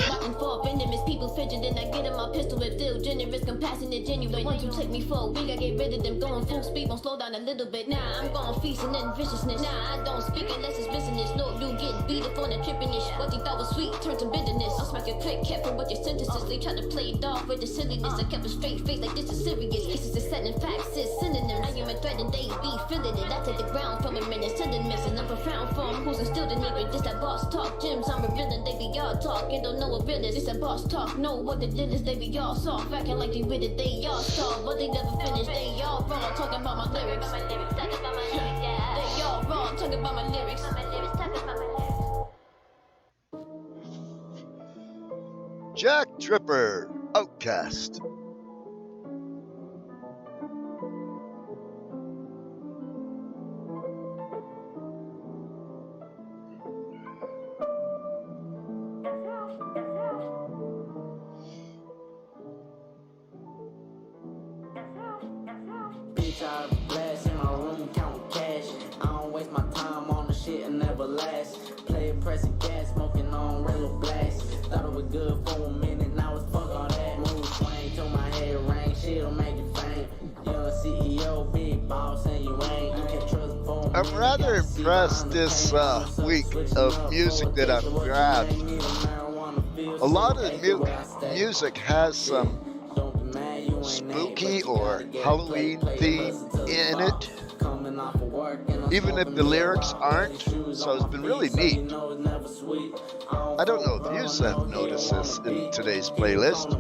Walking for venomous people fidgeting. I get in my pistol with feel generous, compassionate, genuine. The ones who took me for a week, I get rid of them. Going full speed, won't slow down a little bit. Nah, I'm going feasting and viciousness. Nah, I don't speak unless it's business. No, you get beat up on the trippiness. What you thought was sweet turned to bitterness. I'll smack your quick, careful with your sentences. They try to play it off with the silliness. I kept a straight face like this is serious. Cases is setting facts, is synonyms. I am a threat and they be feeling it. I take the ground from a menace to the missing. I'm profound form who's instilled in me. This that boss talk, gyms, I'm a villain. They be all talk and don't know what real is. This that boss talk, know what the deal is. They be all soft, acting like they with it. They all stall, but they never finish. They all raw, talking about my lyrics. They all raw, talking about my lyrics. Jack Tripper, Outcast. can never last. Play it, press it, gas, smoking on Rello blast. Thought it was good for a minute, now it's fuck all that. Move swing till my head ring, shit'll make it faint. Young CEO, big boss, and you ain't. You can trust for I'm rather impressed this week of music that I've grabbed. A lot of the music has some spooky or Halloween theme in it, even if the lyrics aren't, so it's been really neat. I don't know if you have noticed this in today's playlist.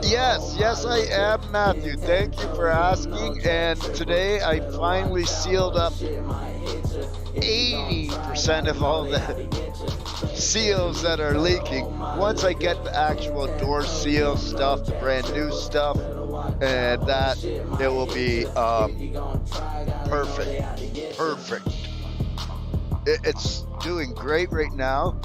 Yes, I am, Matthew. Thank you for asking. And today I finally sealed up 80% of all the seals that are leaking. Once I get the actual door seal stuff, the brand new stuff, and that, it will be perfect. It's doing great right now.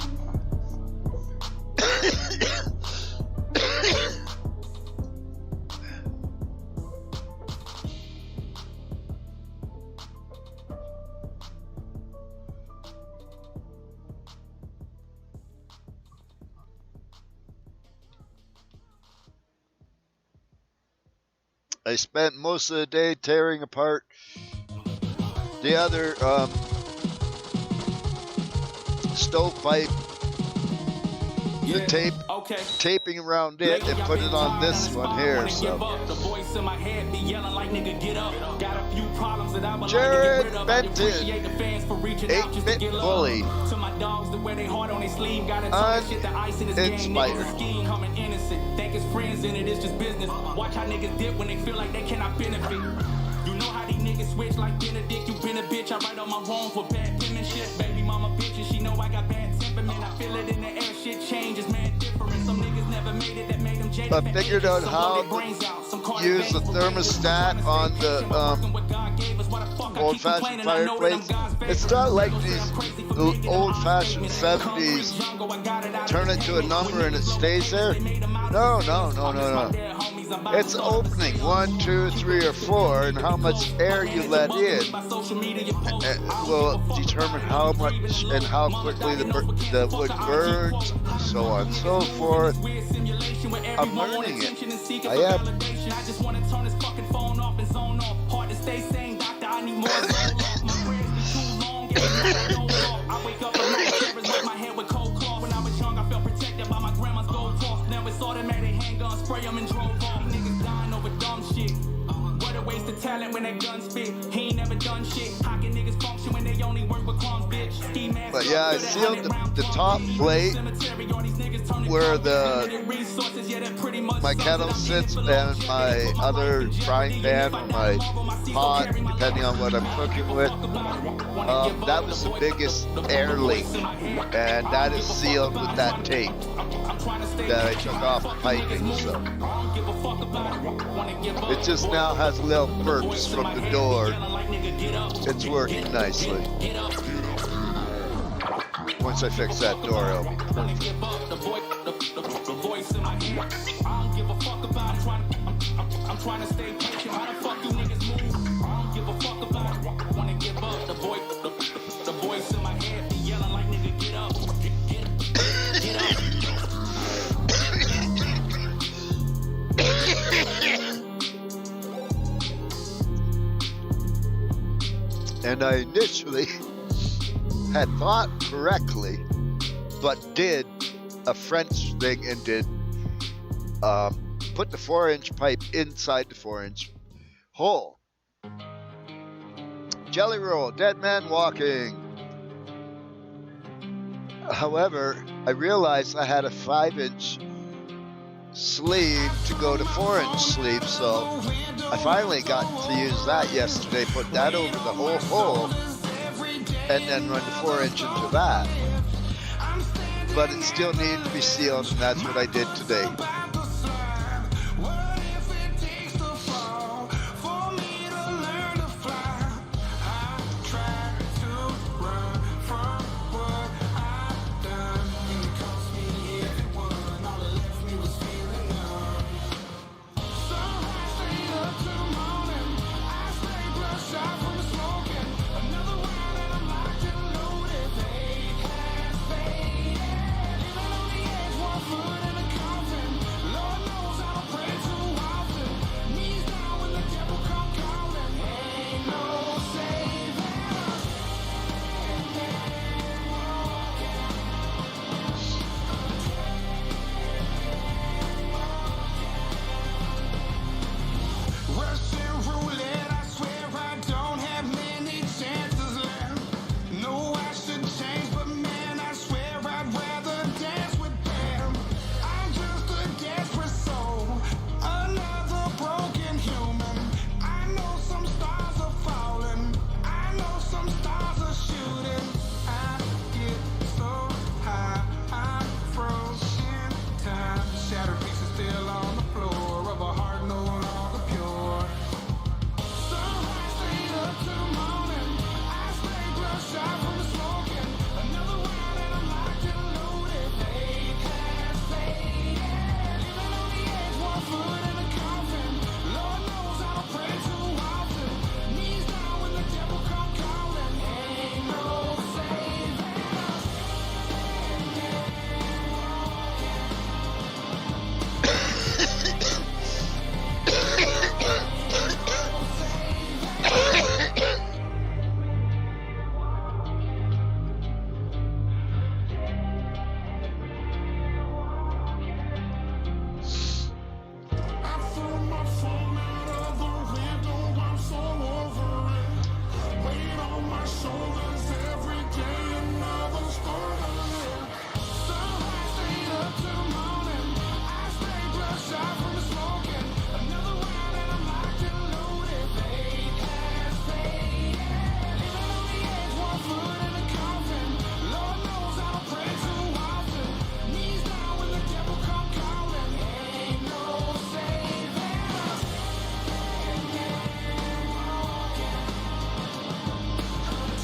I spent most of the day tearing apart the other stovepipe, the tape, taping around it, and put it on this one here. So, Jared Benton, 8-bit bully, uninspired. Think it's friends and it is just business. Watch how niggas dip when they feel like they cannot benefit. You know how these niggas switch like Benedict. You been a bitch, I write on my wrong for bad penmanship. Baby mama bitches, she know I got bad temperament. I feel it in the air, shit changes, man, different. Some niggas never made it, that made them jaded. I figured out how to use the thermostat on the old-fashioned fireplace. It's not like these old-fashioned 70s turn it to a number and it stays there. No. It's opening 1, 2, 3, or 4, and how much air you let in will determine how much and how quickly the wood burns, so on and so forth. I'm learning it. I am. I just want to turn this fucking phone off and zone off. Hard to stay sane, doctor, I need more zone off. My prayers been too long, I wake up at night, terrors with my head with cold cloth. When I was young, I felt protected by my grandma's gold cloth. Now it's automatic handguns, spray them and drove off. Niggas dying over dumb shit. What a waste of talent when that gun spit. He ain't never done shit. How can niggas function when they only work with crumbs, bitch? But yeah, I sealed the top plate where my kettle sits and my other frying pan or my pot, depending on what I'm cooking with. That was the biggest air leak, and that is sealed with that tape that I took off the piping. So it just now has little burps from the door. It's working nicely. Once I fix that door, it'll be perfect. I'm trying to stay patient. How the fuck you niggas move? I don't give a fuck about it. Wanna give up. The voice in my head be yelling like nigga, get up. Get up. And I initially had thought correctly, but did a French thing and did put the 4-inch pipe inside the 4-inch hole. Jelly roll, dead man walking. However, I realized I had a 5-inch sleeve to go to 4-inch sleeve, so I finally got to use that yesterday, put that over the whole hole, and then run the 4-inch into that. But it still needed to be sealed, and that's what I did today.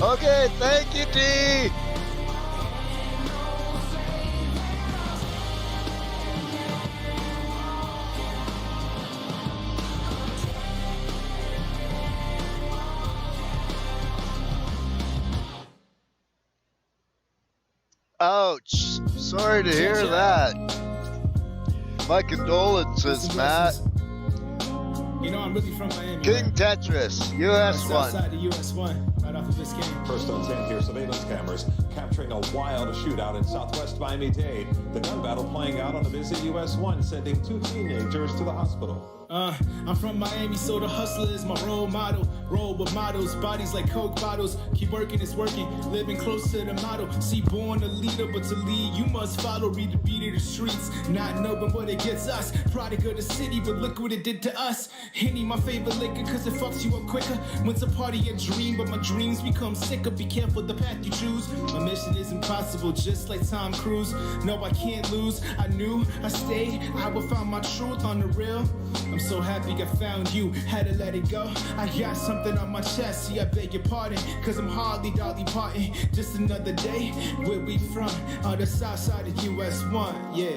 Okay, thank you, T. Ouch. Sorry to hear that. My condolences, Matt. You know, I'm really from Miami. King Tetris, US one. Outside the US one, right off of Biscayne. First on 10 here, surveillance cameras capturing a wild shootout in southwest Miami-Dade. The gun battle playing out on a busy US 1, sending 2 teenagers to the hospital. I'm from Miami, so the hustler is my role model. Roll with models, bodies like Coke bottles. Keep working, it's working. Living close to the model. See, born a leader, but to lead, you must follow. Read the beat of the streets, not knowing what it gets us. Product of the city, but look what it did to us. Henny, my favorite liquor, cause it fucks you up quicker. When's a party a dream, but my dreams become sicker. Be careful the path you choose. My mission is impossible, just like Tom Cruise. No, I can't lose. I knew I stayed. I would find my truth on the real. I'm so happy I found you, had to let it go. I got something on my chest, see I beg your pardon, cause I'm hardly Dolly Parton. Just another day, where we from? On the south side of US 1, yeah.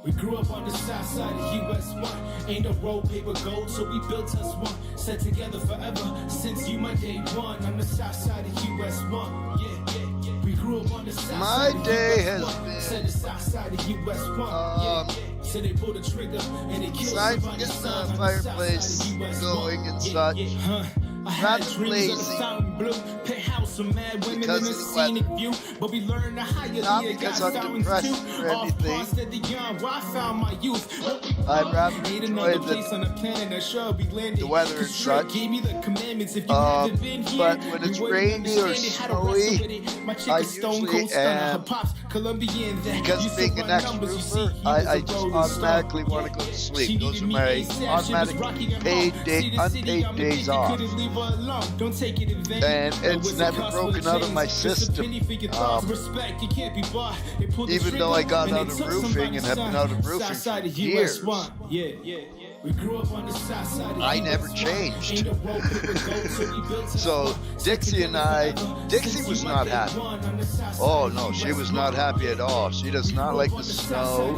We grew up on the south side of US 1. Ain't no road, paper, gold, so we built us one. Set together forever, since you my day one. On the south side of US 1, yeah. We grew up on the south My side day of has US 1. been Said the south side of US 1, yeah. So they pulled the trigger and they killed somebody's son. The fireplace going and such. I had dreams of the fountain blue, penthouse of mad women in a scenic view, but we learned to hire the because got I'm fountains depressed too. or Off anything. past at the young, where I found my youth. I'd rather Ain't enjoy another place on the planet that sure be landed. the weather and 'Cause Dre such. gave me the commandments. If you haven't been here, But when it's you wouldn't rainy or understand it, how to wrestle snowy, with it. My chick I is stone usually cold stunner. Her am, pops Colombian. That because used of to being an run numbers, you see, ex-roofer, he was I a just rolling automatically stone. want to go to She sleep. Those needed are me my ASAP. She was automatic rocking her paid mom. day, See the city, unpaid I'm a days bitch, you off. couldn't leave her alone. Don't take it in vain. And But it's with never the cost broken for the out of my chains, just a system. penny for your thoughts. Respect, you can't be bought. They pulled the Even though I trigger got and out they of took roofing and have been out of somebody's roofing son. South side for of years. US 1. Yeah. We grew up on the south side of I US never 1. changed. Ain't no road, paper, gold, so we built us So one. Dixie and I, Dixie was not happy. Oh no, she was not happy at all. She does not like the snow.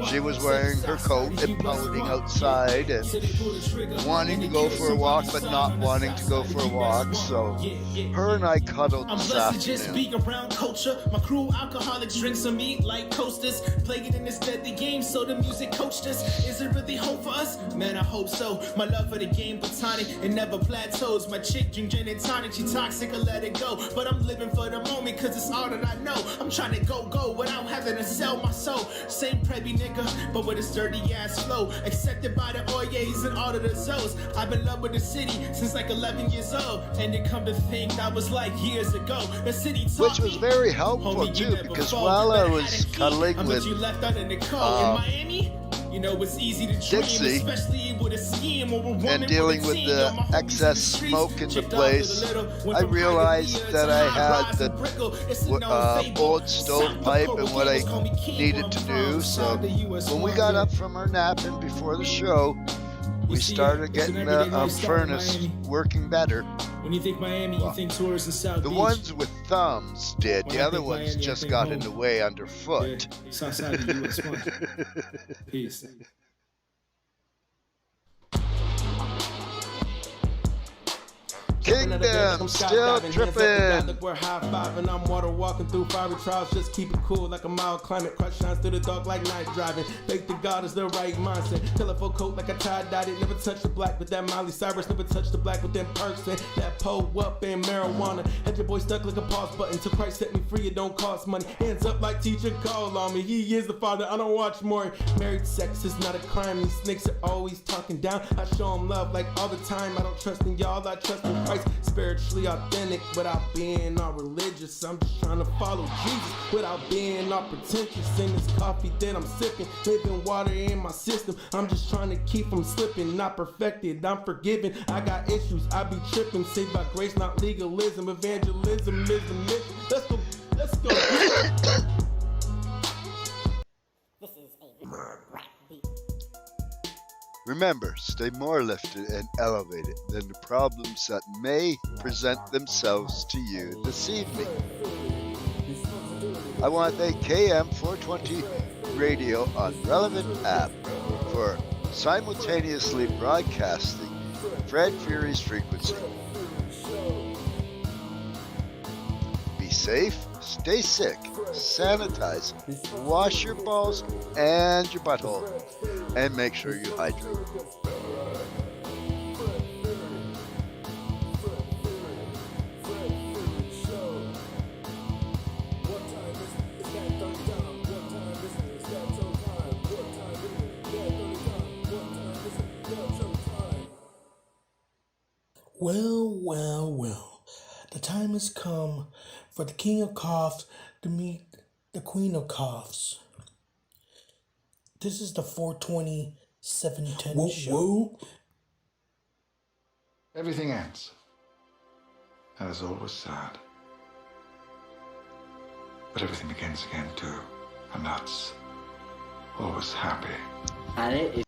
She was wearing her coat and pouting outside and wanting to go for a walk but not wanting to go for a walk. So her and I cuddled I'm which was very helpful too, because while I was cuddling with in Miami, you know, it's easy to dream, Dixie especially with a scheme or a woman and dealing with the excess smoke in the place, I realized that I had the old stovepipe and what I needed to do. So when we got up from our nap and before the show, we started getting the furnace working better. When you think Miami, you think tourists in South The Beach. ones with thumbs did. The other ones just got in the way underfoot. South side of the US 1. Peace. Kingdom still tripping. We're high fiving. I'm water walking through fiery trials. Just keep it cool like a mild climate. Crush shines through the dark like night driving. Faith to God is the right mindset. Telephone coat like a tie-dyed it. Never touch the black with that Miley Cyrus. Never touch the black with them perks and that pull up and marijuana. Had your boy stuck like a pause button. Till Christ set me free, it don't cost money. Hands up like teacher called on me. He is the father, I don't watch more. Married sex is not a crime. These snakes are always talking down. I show them love like all the time. I don't trust in y'all, I trust in Christ. Spiritually authentic without being all religious. I'm just trying to follow Jesus without being all pretentious. In this coffee that I'm sipping, living water in my system. I'm just trying to keep from slipping. Not perfected, I'm forgiven. I got issues, I be tripping. Saved by grace, not legalism. Evangelism is the mission. Let's go, let's go. This is a rap beat. Remember, stay more lifted and elevated than the problems that may present themselves to you this evening. I want to thank KM420 Radio on Relevant app for simultaneously broadcasting Fred Fury's frequency. Be safe, stay sick, sanitize, wash your balls and your butthole, and make sure you hydrate. Well. The time has come for the king of coughs to meet the queen of coughs. This is the 420 710 show. Everything ends. And it's always sad. But everything begins again too. And that's always happy. And it is